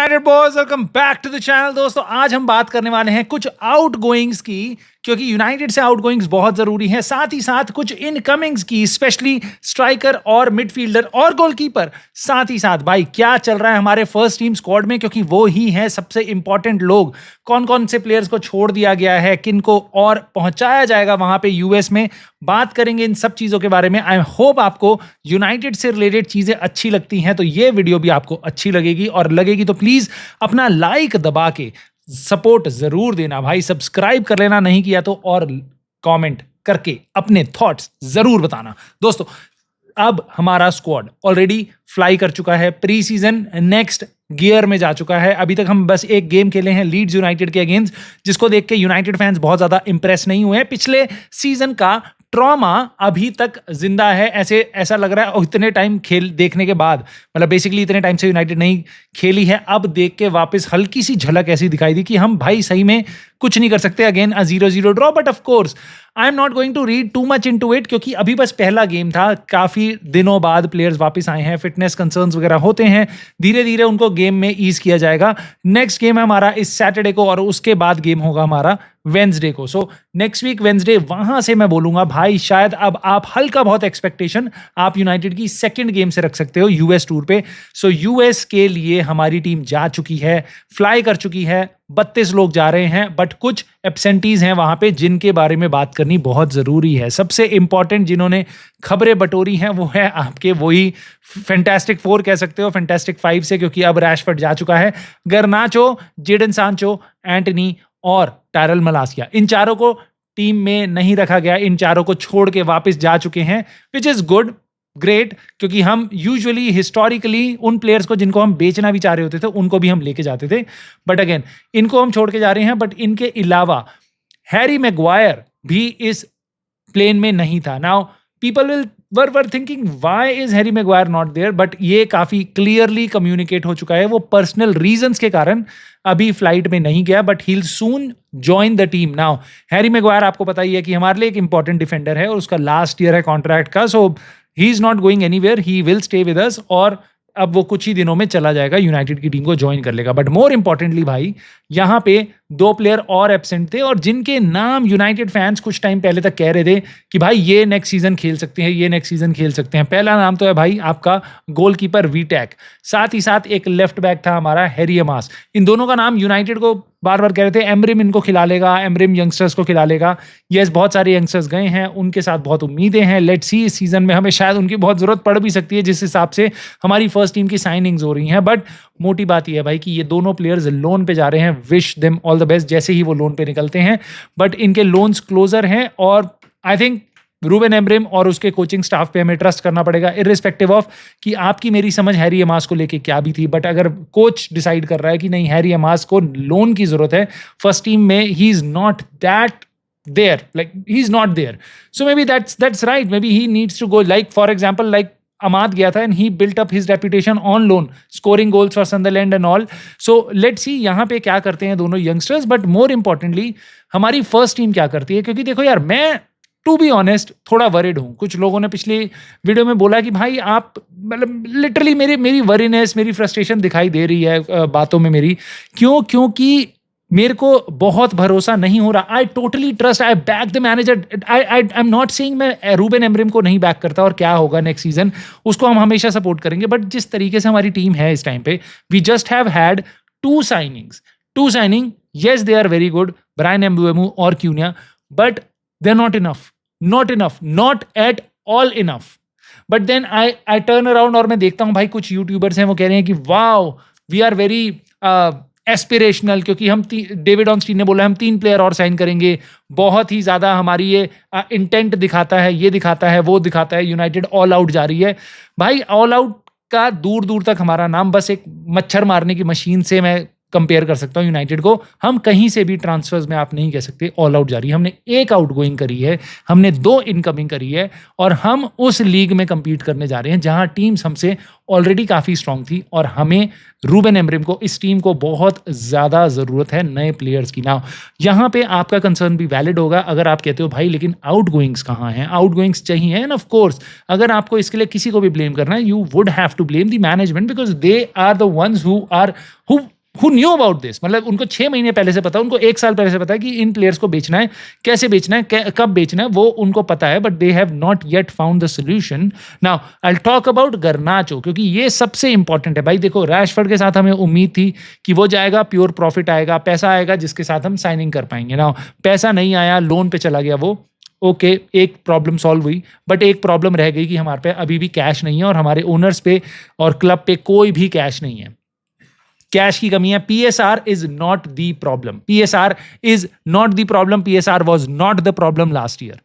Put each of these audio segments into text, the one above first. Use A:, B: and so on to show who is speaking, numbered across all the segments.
A: United Boys welcome back to the channel. दोस्तों आज हम बात करने वाले हैं कुछ आउटगोइंग्स की, क्योंकि यूनाइटेड से आउटगोइंग्स बहुत जरूरी है, साथ ही साथ कुछ इनकमिंग्स की, स्पेशली स्ट्राइकर और मिडफील्डर और गोलकीपर। साथ ही साथ भाई क्या चल रहा है हमारे फर्स्ट टीम स्क्वाड में, क्योंकि वो ही है सबसे इंपॉर्टेंट लोग। कौन कौन से प्लेयर्स को छोड़ दिया गया है, किनको और पहुंचाया जाएगा वहां पे यूएस में, बात करेंगे इन सब चीजों के बारे में। आई होप आपको यूनाइटेड से रिलेटेड चीजें अच्छी लगती हैं, तो ये वीडियो भी आपको अच्छी लगेगी, और लगेगी तो प्लीज अपना लाइक दबा के सपोर्ट जरूर देना भाई। सब्सक्राइब कर लेना नहीं किया तो, और कमेंट करके अपने थॉट्स जरूर बताना। दोस्तों अब हमारा स्क्वाड ऑलरेडी फ्लाई कर चुका है, प्री सीजन नेक्स्ट गियर में जा चुका है। अभी तक हम बस एक गेम खेले हैं लीड्स यूनाइटेड के अगेंस्ट, जिसको देख के यूनाइटेड फैंस बहुत ज्यादा इंप्रेस नहीं हुए हैं। पिछले सीजन का ट्रॉमा अभी तक जिंदा है, ऐसा लग रहा है। और इतने टाइम खेल देखने के बाद, मतलब बेसिकली इतने टाइम से यूनाइटेड नहीं खेली है, अब देख के वापस हल्की सी झलक ऐसी दिखाई दी कि हम भाई सही में कुछ नहीं कर सकते। Again a 0-0 draw, but of course I am not going to read too much into it, क्योंकि अभी बस पहला गेम था। काफी दिनों बाद प्लेयर्स वापस आए हैं, फिटनेस कंसर्न्स वगैरह होते हैं, धीरे धीरे उनको गेम में ईज किया जाएगा। नेक्स्ट गेम है हमारा इस सैटरडे को, और उसके बाद गेम होगा हमारा वेंसडे को। सो नेक्स्ट वीक वेंसडे, वहां से मैं बोलूंगा भाई शायद अब आप हल्का बहुत एक्सपेक्टेशन आप यूनाइटेड की सेकंड गेम से रख सकते हो यूएस टूर पे। सो यूएस के लिए हमारी टीम जा चुकी है, फ्लाई कर चुकी है, 32 लोग जा रहे हैं, बट कुछ एब्सेंटीज हैं वहां पे जिनके बारे में बात करनी बहुत जरूरी है। सबसे इंपॉर्टेंट जिन्होंने खबरें बटोरी हैं वो है आपके वही फैंटास्टिक 4 कह सकते हो, फैंटास्टिक 5 से, क्योंकि अब रैशफोर्ड जा चुका है, गर्नाचो, जेडन सांचो, एंटनी और टायरल मलासिया, इन चारों को टीम में नहीं रखा गया, इन चारों को छोड़ के वापस जा चुके हैं, विच इज गुड, ग्रेट, क्योंकि हम यूजुअली हिस्टोरिकली उन प्लेयर्स को जिनको हम बेचना भी चाह रहे होते थे उनको भी हम लेके जाते थे, बट अगेन इनको हम छोड़ के जा रहे हैं। बट इनके अलावा हैरी मैग्वायर भी इस प्लेन में नहीं था। Now people were thinking why is Harry Maguire not there, but ये काफी क्लियरली कम्युनिकेट हो चुका है, वो पर्सनल रीजंस के कारण अभी फ्लाइट में नहीं गया, but he will soon join the team. Now Harry Maguire आपको पता ही है कि हमारे लिए एक इंपॉर्टेंट डिफेंडर है, और उसका लास्ट ईयर है कॉन्ट्रैक्ट का, so he is not going anywhere, he will stay with us, और अब वो कुछ ही दिनों में चला जाएगा, यूनाइटेड की टीम को ज्वाइन कर लेगा। बट मोर इंपॉर्टेंटली भाई यहाँ पे 2 प्लेयर और एब्सेंट थे, और जिनके नाम यूनाइटेड फैंस कुछ टाइम पहले तक कह रहे थे कि भाई ये नेक्स्ट सीजन खेल सकते हैं, ये नेक्स्ट सीजन खेल सकते हैं। पहला नाम तो है भाई आपका गोलकीपर वीटैक, साथ ही साथ एक लेफ्ट बैक था हमारा हैरी अमास। इन दोनों का नाम यूनाइटेड को बार बार कह रहे थे एमरिम इनको खिला लेगा, एमरिम यंगस्टर्स को खिला लेगा। यस, बहुत सारे यंगस्टर्स गए हैं, उनके साथ बहुत उम्मीदें हैं, लेट्स सी इस सीजन में हमें शायद उनकी बहुत जरूरत पड़ भी सकती है, जिस हिसाब से हमारी फर्स्ट टीम की साइनिंग्स हो रही हैं। बट मोटी बात यह है भाई कि ये दोनों प्लेयर्स लोन पे जा रहे हैं, wish them all the best जैसे ही वो लोन पे निकलते हैं, बट इनके लोन्स क्लोजर हैं, और आई थिंक रूबेन एमरिम और उसके कोचिंग स्टाफ पे हमें ट्रस्ट करना पड़ेगा, इर्रिस्पेक्टिव ऑफ कि आपकी मेरी समझ हैरी अमास को लेके क्या भी थी। बट अगर कोच डिसाइड कर रहा है कि नहीं हैरी अमास को लोन की जरूरत है फर्स्ट टीम में, ही is not that there, like he's not there, so maybe that's right, maybe he needs to go, like for example like Amad gaya tha and he built up his reputation on loan, scoring goals for Sunderland and all. So let's see यहाँ पे क्या करते हैं दोनों youngsters, but more importantly हमारी first team क्या करती है, क्योंकि देखो यार मैं टू बी ऑनेस्ट थोड़ा वरिड हूँ। कुछ लोगों ने पिछली वीडियो में बोला कि भाई आप, मतलब लिटरली मेरी वरीनेस, मेरी फ्रस्ट्रेशन दिखाई दे रही है बातों में मेरी, क्योंकि मेरे को बहुत भरोसा नहीं हो रहा। I totally trust, I back the manager, I am not saying मैं रूबेन एमरिम को नहीं बैक करता, और क्या होगा नेक्स्ट सीजन उसको हम हमेशा सपोर्ट करेंगे, बट जिस तरीके से हमारी टीम है इस टाइम पे, we just have had 2 signing, yes they are very good, Bryan Mbeumo और Cunha, but they are not at all enough. But then I turn around और मैं देखता हूँ भाई कुछ यूट्यूबर्स हैं वो कह रहे हैं कि wow we are very aspirational, क्योंकि हम डेविड ऑनस्टीन ने बोला हम 3 प्लेयर और साइन करेंगे, बहुत ही ज्यादा हमारी ये इंटेंट दिखाता है, ये दिखाता है, वो दिखाता है, यूनाइटेड ऑल आउट जा रही है। भाई ऑल आउट का दूर दूर तक हमारा नाम, बस एक मच्छर मारने की मशीन से मैं कंपेयर कर सकता हूँ यूनाइटेड को। हम कहीं से भी ट्रांसफर्स में आप नहीं कह सकते ऑल आउट जा रही है। हमने 1 आउटगोइंग करी है, हमने 2 इनकमिंग करी है, और हम उस लीग में कंपीट करने जा रहे हैं जहां टीम्स हमसे ऑलरेडी काफी स्ट्रांग थी, और हमें रूबेन एमरिम को, इस टीम को बहुत ज्यादा जरूरत है नए प्लेयर्स की। ना यहाँ पे आपका कंसर्न भी वैलिड होगा अगर आप कहते हो भाई लेकिन आउटगोइंग्स कहाँ हैं, आउटगोइंग्स चाहिए, एंड ऑफ कोर्स अगर आपको इसके लिए किसी को भी ब्लेम करना है, you would have to blame the management, because they are the ones who who knew about this, मतलब उनको 6 महीने पहले से पता, उनको 1 साल पहले से पता है कि इन प्लेयर्स को बेचना है, कैसे बेचना है, कब बेचना है, वो उनको पता है, but they have not yet found the solution. Now I will talk about गर्नाचो, क्योंकि ये सबसे इंपॉर्टेंट है भाई. देखो, रैशफोर्ड के साथ हमें उम्मीद थी कि वो जाएगा, प्योर प्रॉफिट आएगा, पैसा आएगा जिसके साथ हम साइनिंग कर पाएंगे. नाउ पैसा नहीं आया, लोन पे चला गया वो. ओके, एक प्रॉब्लम सॉल्व हुई, बट एक प्रॉब्लम रह गई कि हमारे पे अभी भी कैश नहीं है और हमारे ओनर्स पे और क्लब पे कोई भी कैश नहीं है. कैश की कमी है. PSR is not the problem. PSR is not the problem. PSR was not the problem last year.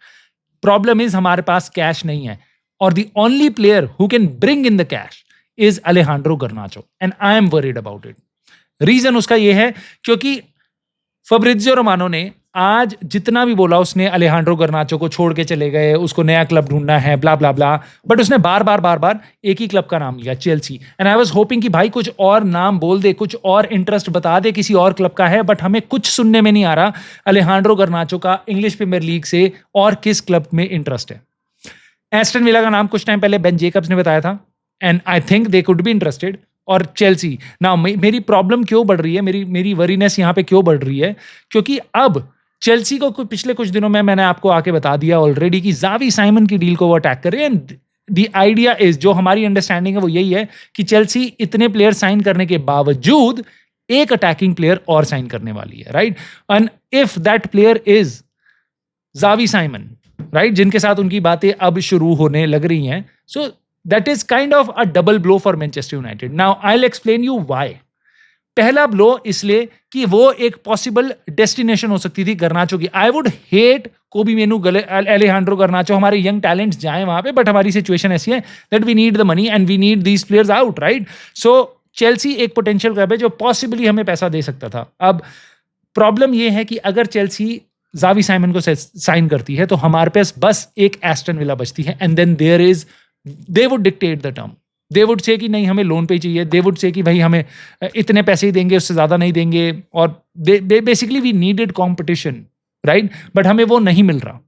A: Problem is हमारे पास कैश नहीं है. और the only player who can bring in the cash is Alejandro Garnacho, and I am worried about it. Reason उसका यह है क्योंकि Fabrizio Romano ने आज जितना भी बोला, उसने अलेहांड्रो गर्नाचो को छोड़ के चले गए, उसको नया क्लब ढूंढना है, ब्ला ब्ला ब्ला, बट उसने बार बार एक ही क्लब का नाम लिया, Chelsea. And I was hopping कि भाई कुछ और नाम बोल दे, कुछ और इंटरेस्ट बता दे, किसी और क्लब का है, बट हमें कुछ सुनने में नहीं आ रहा अलेहांड्रो गर्नाचो का इंग्लिश प्रीमियर लीग से और किस क्लब में इंटरेस्ट है. एस्टन विला का नाम कुछ टाइम पहले बेन जेकब्स ने बताया था, and I think they could be interested. और चेल्सी. नाउ मेरी प्रॉब्लम क्यों बढ़ रही है, मेरी वरीनेस यहाँ पे क्यों बढ़ रही है, क्योंकि अब चेल्सी को पिछले कुछ दिनों में मैंने आपको आके बता दिया ऑलरेडी कि ज़ावी साइमन की डील को वो अटैक कर रहे हैं. एंड द आइडिया इज, जो हमारी अंडरस्टैंडिंग है वो यही है कि चेल्सी इतने प्लेयर साइन करने के बावजूद एक अटैकिंग प्लेयर और साइन करने वाली है, right. And if that player is Xavi Simon, right, जिनके साथ उनकी बातें अब शुरू होने लग रही हैं, so that is kind of a double blow for Manchester United. Now I will explain you why. पहला ब्लो इसलिए कि वो एक पॉसिबल डेस्टिनेशन हो सकती थी गर्नाचो की. आई वुड हेट कोबी मेनू, अलेहांड्रो गर्नाचो, हमारे यंग टैलेंट्स जाएं वहां पे, बट हमारी सिचुएशन ऐसी है that we need the money and we need these players out, right. So Chelsea एक पोटेंशियल क्लब है जो पॉसिबली हमें पैसा दे सकता था. अब प्रॉब्लम ये है कि अगर चेल्सी ज़ावी साइमन को साइन करती है तो हमारे पास बस एक एस्टन विला बचती है, and then there is, they would dictate the term. They would say कि नहीं हमें लोन पे चाहिए, दे वुड से कि भाई हमें इतने पैसे ही देंगे, उससे ज़्यादा नहीं देंगे, और basically we needed competition, right, but हमें वो नहीं मिल रहा.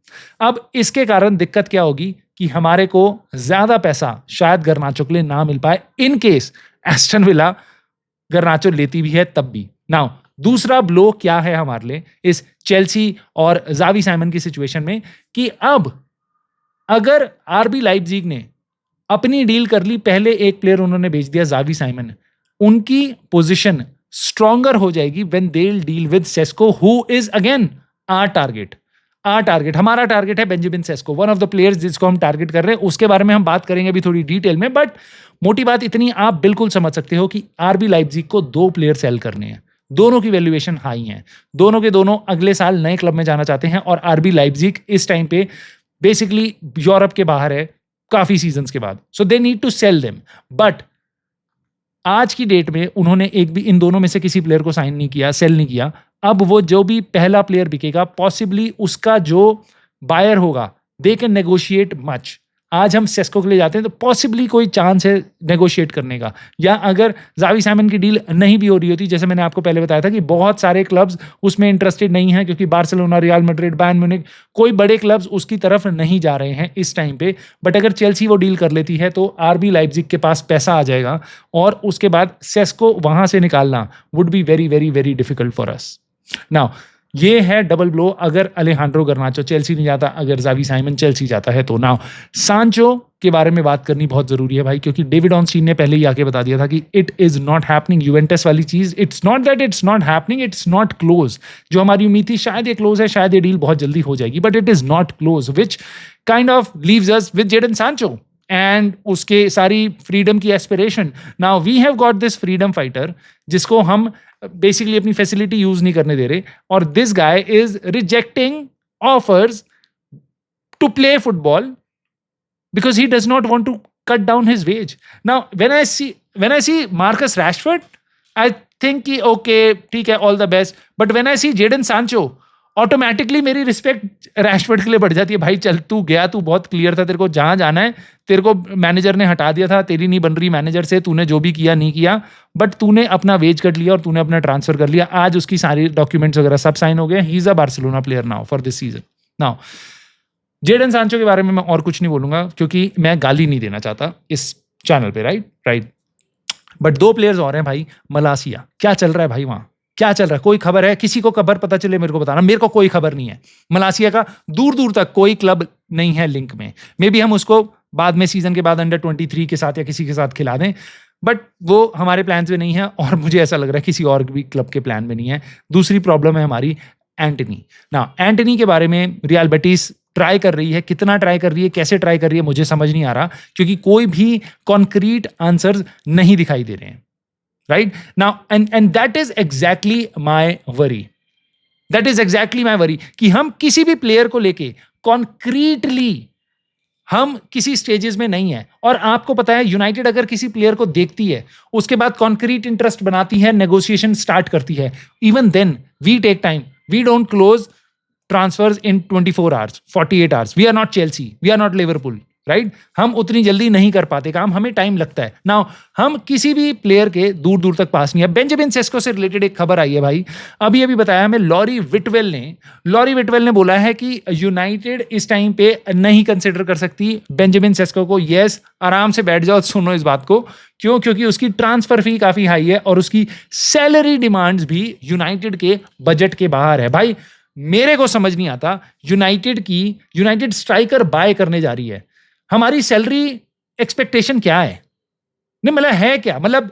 A: अब इसके कारण दिक्कत क्या होगी कि हमारे को ज़्यादा पैसा शायद गर्नाचो के लिए ना मिल पाए, इन केस एस्टन विला गर्नाचो लेती भी है तब भी. नाउ दूसरा ब्लो क्या है हमारे लिए इस चेल्सी और ज़ावी साइमन की सिचुएशन में, कि अब अगर आरबी लाइप्जिग ने अपनी डील कर ली, पहले एक प्लेयर उन्होंने बेच दिया ज़ावी साइमन, उनकी पोजीशन स्ट्रॉन्गर हो जाएगी when they will deal with Sesko, who is again our target. हमारा टारगेट है Benjamin Sesko, one of the players जिसको हम टारगेट कर रहे हैं. उसके बारे में हम बात करेंगे अभी थोड़ी डिटेल में, बट मोटी बात इतनी आप बिल्कुल समझ सकते हो कि आरबी लाइप्जिग को 2 प्लेयर सेल करने हैं. दोनों की वैल्यूएशन हाई है, दोनों के दोनों अगले साल नए क्लब में जाना चाहते हैं, और आरबी लाइप्जिग इस टाइम पे बेसिकली यूरोप के बाहर है काफी सीजन्स के बाद, so they need to sell them. But आज की डेट में उन्होंने एक भी इन दोनों में से किसी प्लेयर को साइन नहीं किया, सेल नहीं किया. अब वो जो भी पहला प्लेयर बिकेगा, पॉसिबली उसका जो बायर होगा, दे कैन नेगोशिएट मच. आज हम सेस्को के लिए जाते हैं तो पॉसिबली कोई चांस है नेगोशिएट करने का, या अगर ज़ावी साइमन की डील नहीं भी हो रही होती, जैसे मैंने आपको पहले बताया था कि बहुत सारे क्लब्स उसमें इंटरेस्टेड नहीं हैं, क्योंकि Barcelona, real Madrid, Bayern Munich, कोई बड़े क्लब्स उसकी तरफ नहीं जा रहे हैं इस टाइम पे. बट अगर चेल्सी वो डील कर लेती है तो आरबी लाइप्जिग के पास पैसा आ जाएगा, और उसके बाद सेस्को वहां से निकालना would be very very very difficult for us. Now ये है डबल ब्लो अगर अलेहांड्रो गर्नाचो चेल्सी नहीं जाता, अगर ज़ावी साइमन चेल्सी जाता है तो. नाउ सांचो के बारे में बात करनी बहुत जरूरी है भाई, क्योंकि डेविड ऑर्नस्टीन ने पहले ही आके बता दिया था कि it is not happening. Juventus वाली चीज, it's not that it's not happening, it's not close. जो हमारी उम्मीद थी शायद ये क्लोज है, शायद ये डील बहुत जल्दी हो जाएगी, but it is not close, which kind of leaves us with Jadon Sancho and उसके सारी फ्रीडम की aspiration. Now we have got this freedom fighter जिसको हम बेसिकली अपनी फैसिलिटी यूज नहीं करने दे रहे, और this guy is rejecting offers to play football because he does not want to cut down his wage. Now when I see Marcus Rashford, I think कि okay ठीक है, all the best, but when I see Jadon Sancho, automatically मेरी respect Rashford के लिए बढ़ जाती है. भाई चल, तू गया, तू बहुत क्लियर था, तेरे को जहां जाना है, तेरे को मैनेजर ने हटा दिया था, तेरी नहीं बन रही मैनेजर से, तूने जो भी किया नहीं किया, बट तूने अपना वेज कट लिया और तूने अपना ट्रांसफर कर लिया. आज उसकी सारी डॉक्यूमेंट्स वगैरह सब साइन हो गए. He is a Barcelona player now for this season. Now Jadon Sancho के बारे में मैं और कुछ नहीं बोलूंगा, क्योंकि मैं गाली नहीं देना चाहता इस चैनल पे, राइट. बट 2 प्लेयर्स और हैं भाई, मलासिया। क्या चल रहा है भाई वहां? क्या चल रहा है? कोई खबर है? किसी को खबर पता चले मेरे को बताना। मेरे को कोई खबर नहीं है। मलासिया का दूर-दूर तक कोई क्लब नहीं है लिंक में। मे बी हम उसको बाद में सीजन के बाद अंडर 23 के साथ या किसी के साथ खिला दें, बट वो हमारे प्लान्स में नहीं है और मुझे ऐसा लग रहा है किसी और भी क्लब के प्लान में नहीं है। दूसरी प्रॉब्लम है हमारी एंटनी। ना एंटनी के बारे में रियल बेटिस ट्राई कर रही है, कितना ट्राई कर रही है, कैसे ट्राई कर रही है, मुझे समझ नहीं आ रहा, क्योंकि कोई भी कॉन्क्रीट आंसर्स नहीं दिखाई दे रहे हैं। Right now and that is exactly my worry. That is exactly my worry कि हम किसी भी प्लेयर को लेके कॉन्क्रीटली हम किसी स्टेजेस में नहीं है। और आपको पता है यूनाइटेड अगर किसी प्लेयर को देखती है, उसके बाद कॉन्क्रीट इंटरेस्ट बनाती है, नेगोशिएशन स्टार्ट करती है, even then we take time, we don't close transfers in 24 hours, 48 hours. We are not Chelsea, we are not Liverpool, right? हम उतनी जल्दी नहीं कर पाते काम, हमें टाइम लगता है। नाउ हम किसी भी प्लेयर के दूर दूर तक पास नहीं है। बेंजामिन सेस्को से रिलेटेड एक खबर आई है भाई, अभी अभी बताया हमें लॉरी विटवेल ने बोला है कि यूनाइटेड इस टाइम पे नहीं कंसिडर कर सकती बेंजामिन सेस्को को। यस, आराम से बैठ जाओ, सुनो इस बात को। क्यों? क्योंकि उसकी ट्रांसफर फी काफी हाई है और उसकी सैलरी डिमांड्स भी यूनाइटेड के बजट के बाहर है। भाई मेरे को समझ नहीं आता, यूनाइटेड स्ट्राइकर बाय करने जा रही है, हमारी सैलरी एक्सपेक्टेशन क्या है? नहीं मतलब है क्या? मतलब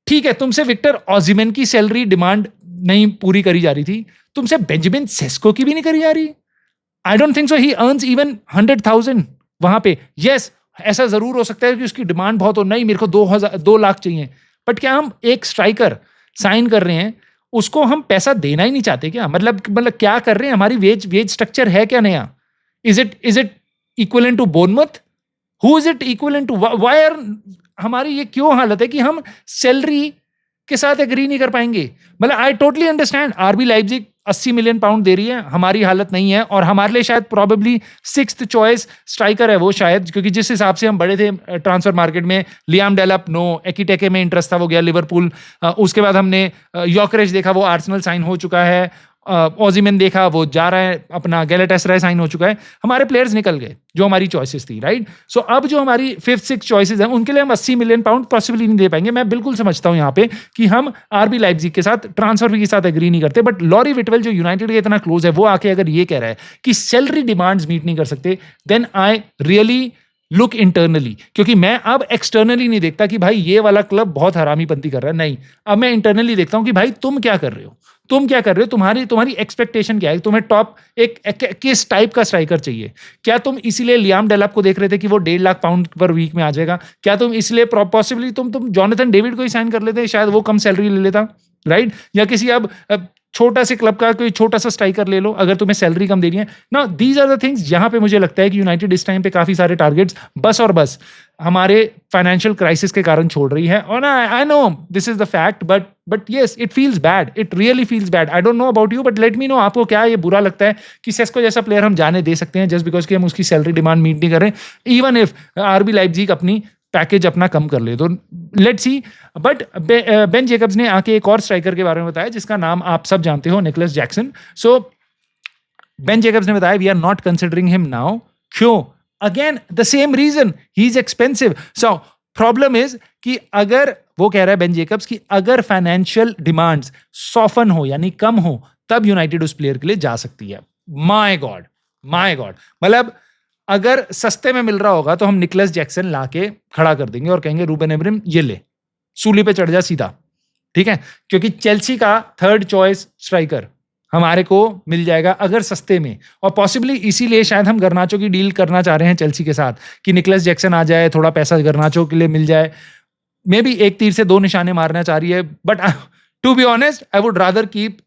A: ठीक है, तुमसे विक्टर ओसिमेन की सैलरी डिमांड नहीं पूरी करी जा रही थी, तुमसे बेंजामिन सेस्को की भी नहीं करी जा रही। I don't think so he earns even 100,000 वहां पे। यस, ऐसा जरूर हो सकता है कि उसकी डिमांड बहुत हो, नहीं मेरे को 2 लाख चाहिए, बट क्या हम एक स्ट्राइकर साइन कर रहे हैं, उसको हम पैसा देना ही नहीं चाहते क्या? मतलब क्या कर रहे हैं? हमारी वेज स्ट्रक्चर है क्या नया? Is it equivalent to Bournemouth? Who is it equivalent to? Why are हमारी ये क्यों हालत है कि हम सैलरी के साथ एग्री नहीं कर पाएंगे? मतलब I totally understand, RB Leipzig 80 million pound दे रही है, हमारी हालत नहीं है, और हमारे लिए शायद प्रॉबेबली 6th चॉइस स्ट्राइकर है वो शायद, क्योंकि जिस हिसाब से हम बड़े थे ट्रांसफर मार्केट में, लियाम डेलप नो, एकीटेके में इंटरेस्ट था, वो गया लिवरपूल। उसके बाद हमने योकेरेश देखा, वो आर्सेनल साइन हो चुका है। ओसिमेन देखा, वो जा रहा है, अपना गैलेटासराय साइन हो चुका है। हमारे प्लेयर्स निकल गए जो हमारी चॉइसेस थी, राइट? सो अब जो हमारी 5th 6th चॉइसेस हैं, उनके लिए हम 80 मिलियन पाउंड पॉसिबली नहीं दे पाएंगे। मैं बिल्कुल समझता हूं यहाँ पे कि हम आरबी लाइप्जिग के साथ ट्रांसफर फी के साथ एग्री नहीं करते, बट लॉरी विटवेल जो यूनाइटेड के इतना क्लोज है, वो आके अगर ये कह रहा है कि सैलरी डिमांड्स मीट नहीं कर सकते, then I really look internally. क्योंकि मैं अब एक्सटर्नली नहीं देखता कि भाई ये वाला क्लब बहुत हरामीपंती कर रहा है, नहीं, अब मैं इंटरनली देखता हूं कि भाई तुम क्या कर रहे हो, तुम्हारी एक्सपेक्टेशन क्या है? तुम्हें टॉप किस टाइप का स्ट्राइकर चाहिए? क्या तुम इसीलिए लियाम डेलप को देख रहे थे कि वो 1.5 लाख पाउंड पर वीक में आ जाएगा? क्या तुम इसलिए पॉसिबली तुम जॉनथन डेविड को ही साइन कर लेते, शायद वो कम सैलरी ले लेता, राइट? या किसी अब छोटा से क्लब का कोई छोटा सा स्ट्राइकर ले लो, अगर तुम्हें सैलरी कम देनी है ना। दीज आर द थिंग्स जहां पे मुझे लगता है कि यूनाइटेड इस टाइम पे काफी सारे टारगेट्स बस हमारे फाइनेंशियल क्राइसिस के कारण छोड़ रही है। और I know this is the fact, but yes, it feels bad, it really feels bad. I don't know about you, but let me know, आपको क्या ये बुरा लगता है कि सेस्को जैसा प्लेयर हम जाने दे सकते हैं जस्ट बिकॉज कि हम उसकी सैलरी डिमांड मीट नहीं कर रहे, इवन इफ आरबी लाइप्जिग अपनी पैकेज अपना कम कर ले तो? Let's see. But Ben Jacobs ने आके एक और स्ट्राइकर के बारे में बताया जिसका नाम आप सब जानते हो, Nicolas Jackson. So Ben Jacobs ने बताया we are not considering him now. क्यों? Again the same reason, he is expensive. So problem is कि अगर वो कह रहा है बेन जेकब्स कि अगर फाइनेंशियल डिमांड्स सॉफन हो यानी कम हो, तब यूनाइटेड उस प्लेयर के लिए जा सकती है। माय गॉड, मतलब अगर सस्ते में मिल रहा होगा तो हम निकोलस जैक्सन लाके खड़ा कर देंगे और कहेंगे रूबेन अमोरिम ये ले, सूली पे चढ़ जा सीधा, ठीक है? क्योंकि चेल्सी का 3rd चॉइस स्ट्राइकर हमारे को मिल जाएगा अगर सस्ते में, और पॉसिबली इसीलिए शायद हम गर्नाचो की डील करना चाह रहे हैं चेल्सी के साथ कि निकोलस जैक्सन आ जाए, थोड़ा पैसा गर्नाचो के लिए मिल जाए। मे बी एक तीर से 2 निशाने मारना चाह रही है, but to be honest I would rather keep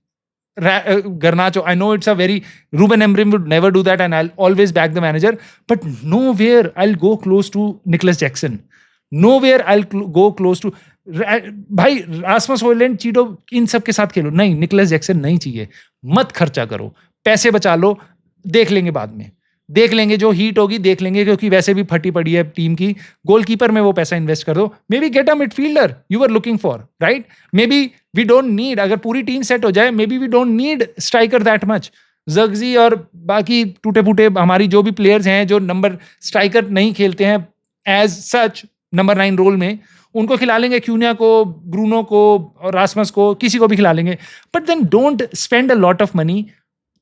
A: Garnacho. I know it's a very, Ruben Amorim would never do that and I'll always back the manager, but nowhere I'll go close to Nicholas Jackson. Nowhere I'll go close to भाई Rasmus Højlund, चीटो, इन सब के साथ खेलो, नहीं, Nicholas Jackson नहीं चाहिए। मत खर्चा करो, पैसे बचा लो, देख लेंगे बाद में, देख लेंगे जो हीट होगी देख लेंगे, क्योंकि वैसे भी फटी पड़ी है टीम की। गोलकीपर में वो पैसा इन्वेस्ट कर दो, maybe get a midfielder you are looking for, right? Maybe we don't need, अगर पूरी टीम सेट हो जाए, maybe we don't need striker that much. जगजी और बाकी टूटे फूटे हमारी जो भी प्लेयर्स हैं जो नंबर स्ट्राइकर नहीं खेलते हैं एज सच नंबर 9 रोल में, उनको खिला लेंगे, क्यूनिया को, ब्रूनो को, रासमस को, किसी को भी खिला लेंगे, but then don't spend a lot of money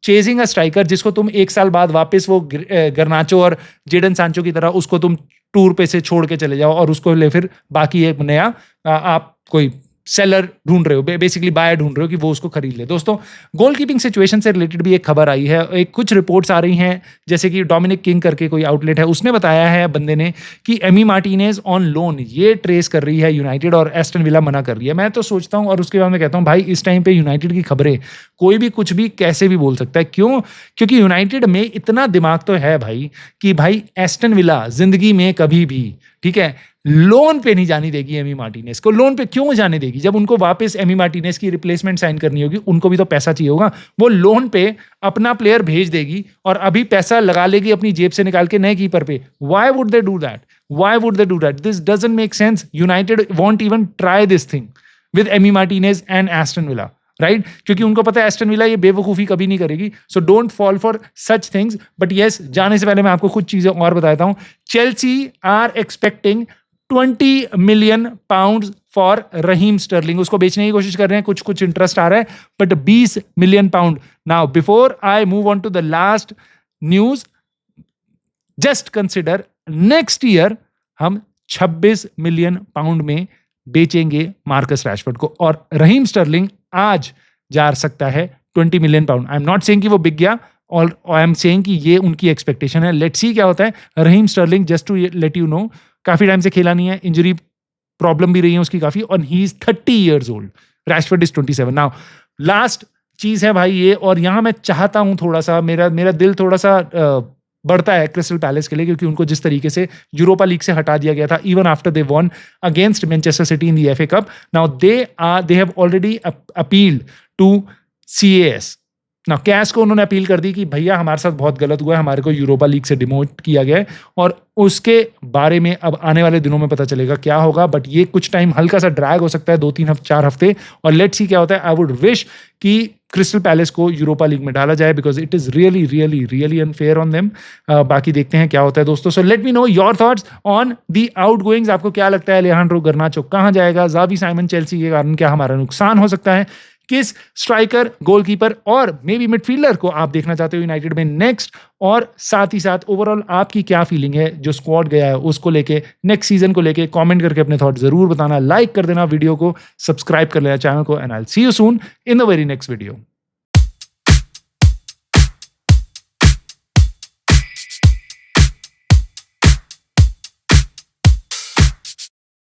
A: chasing a striker जिसको तुम एक साल बाद वापस वो गर्नाचो और जेडन सांचो की तरह उसको तुम टूर पे से छोड़ के चले जाओ और उसको ले फिर बाकी एक नया आप कोई सेलर ढूंढ रहे हो, बेसिकली बायर ढूंढ रहे हो कि वो उसको खरीद ले। दोस्तों, गोलकीपिंग सिचुएशन से रिलेटेड भी एक खबर आई है, एक कुछ रिपोर्ट्स आ रही हैं, जैसे कि डोमिनिक किंग करके कोई आउटलेट है, उसने बताया है बंदे ने कि एमी मार्टिनेज ऑन लोन ये ट्रेस कर रही है यूनाइटेड और एस्टन विला मना कर रही है। मैं तो सोचता हूँ और उसके बाद मैं कहता हूँ भाई इस टाइम पे यूनाइटेड की खबरें कोई भी कुछ भी कैसे भी बोल सकता है। क्यों? क्योंकि यूनाइटेड में इतना दिमाग तो है भाई कि भाई एस्टन विला जिंदगी में कभी भी, ठीक है, लोन पे नहीं जाने देगी एमी मार्टिनेज को। लोन पे क्यों जाने देगी? जब उनको वापस एमी मार्टिनेज की रिप्लेसमेंट साइन करनी होगी, उनको भी तो पैसा चाहिए होगा। वो लोन पे अपना प्लेयर भेज देगी और अभी पैसा लगा लेगी अपनी जेब से निकाल के नए कीपर पे। Why would they do that? Why would they do that? This doesn't make sense. United want even try this thing with Amy Martinez and Aston villa, right? क्योंकि उनको पता है एस्टन विला ये बेवकूफी कभी नहीं करेगी। So don't fall for such things. But yes, जाने से पहले मैं आपको कुछ चीजें और बताता हूं। Chelsea are expecting 20 million pound for Raheem Sterling. उसको बेचने की कोशिश कर रहे हैं, कुछ इंटरेस्ट आ रहा है, but 20 million pound. Now before I move on to the last news, just consider next year हम 26 मिलियन पाउंड में बेचेंगे मार्कस रैशफोर्ड को, और रहीम स्टर्लिंग आज जा सकता है 20 million pound. I am not saying कि वो बिक गया, और आई एम सेइंग कि ये उनकी एक्सपेक्टेशन है। लेट्स सी क्या होता है। Raheem Sterling, just to let you know, काफी टाइम से खेला नहीं है, इंजरी प्रॉब्लम भी रही है उसकी काफी, और he is 30 years old, Rashford is 27। Now last चीज है भाई ये, और यहां मैं चाहता हूं थोड़ा सा, मेरा दिल थोड़ा सा बढ़ता है क्रिस्टल पैलेस के लिए, क्योंकि उनको जिस तरीके से यूरोपा लीग से हटा दिया गया था, even after they won against Manchester City in the FA cup. Now they have already appealed to CAS। ना कैश को उन्होंने अपील कर दी कि भैया हमारे साथ बहुत गलत हुआ है, हमारे को यूरोपा लीग से डिमोट किया गया है, और उसके बारे में अब आने वाले दिनों में पता चलेगा क्या होगा। बट ये कुछ टाइम हल्का सा ड्रैग हो सकता है, 2-3-4 हफ्ते, और लेट्स सी क्या होता है। आई वुड विश कि क्रिस्टल पैलेस को यूरोपा लीग में डाला जाए, because it is really really really unfair on them. बाकी देखते हैं क्या होता है दोस्तों। So let me know your thoughts on the आउटगोइंग्स। आपको क्या लगता है अलेहांड्रो गर्नाचो कहां जाएगा? जावी साइमन चेल्सी के कारण क्या हमारा नुकसान हो सकता है? किस स्ट्राइकर, गोलकीपर और मे बी मिडफील्डर को आप देखना चाहते हो यूनाइटेड में नेक्स्ट? और साथ ही साथ ओवरऑल आपकी क्या फीलिंग है जो स्क्वाड गया है उसको लेके, नेक्स्ट सीजन को लेके? कमेंट करके अपने थॉट जरूर बताना, लाइक कर देना वीडियो को, सब्सक्राइब कर लेना चैनल को, and I will see you soon in the very next video.